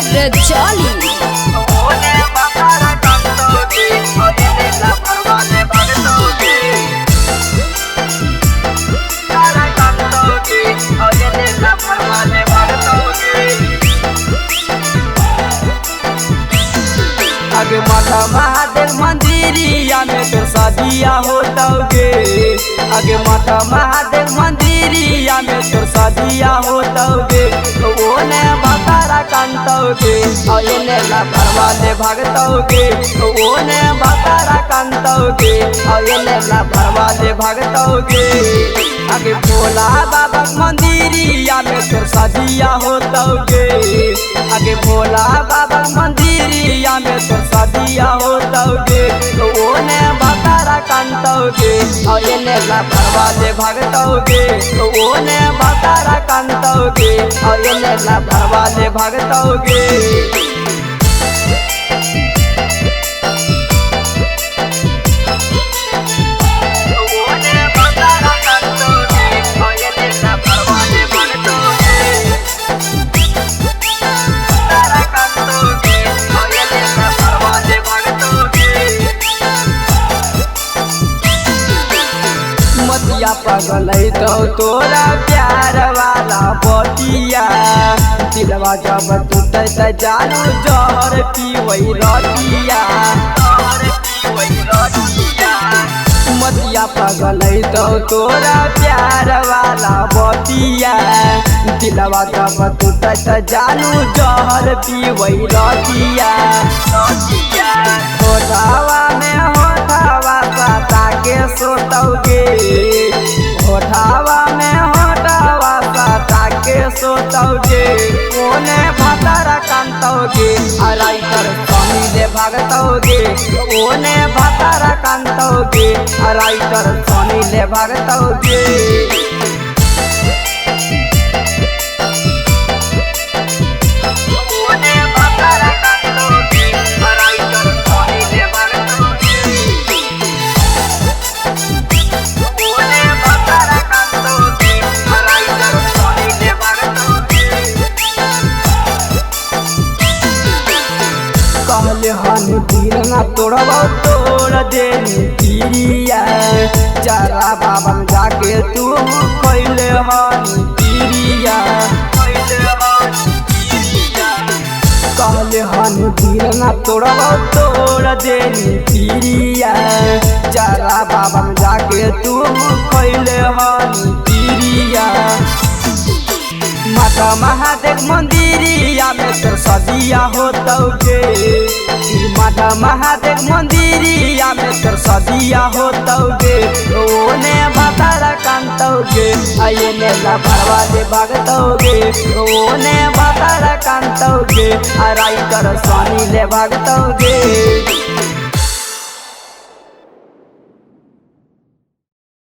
रजाली आगे माता महादेव मंदिरिया में तो शादिया होतौगे। आगे माता महादेव मंदिरिया में तो शादिया होतौगे। ओने भतारा कांतौगे और एने लफड़वा ले भागतौगे। ओने भतारा कांतौगे और एने लफड़वा ले भागतौगे। आगे भोला बाबा मंदिरिया में तो शादिया होतौगे। आगे भोला बाबा मंदिरिया में तो शादिया होतौगे। ओने भतारा कांतौगे और एने लफड़वा ले भागतौगे। ओने भतारा कांतौगे और एने लफड़वा ले भागतौगे। मतिया पगलै तो तोरा प्यार वाला बतिया। दिलवा जब टूटे त जानू जहर पीवै रतिया। मतिया पगलै तो तोरा प्यार वाला बतिया। दिलवा जब टूटे त जानू जहर पीवै रतिया। होठावा में होठावा सटा के सोतौगे। होठावा में होठावा सटा के सोतौगे। ओने भतारा कांतौगे आ राइटर स्वामी ले भागतौगे। ओने भतारा कांतौगे आ राइटर स्वामी ले भागतौगे। कहले हन तीर ना तोड़ब तोड़ दे तीरिया। चारा बाबा जाके तू खैले हन तीरिया। कहले हन तीर ना तोड़ब तोड़ दे तीरिया। चारा बाबा जाके तू खैले हन तीरिया। माता महादेव मंदिरिया में तो शादिया होतौगे। माता महादेव मंदिरिया में तो शादिया होतौगे। ओने भतारा कांतौगे आ एने लफड़वा ले भागतौगे। ओने भतारा कांतौगे आ राइटर स्वामी ले भागतौगे।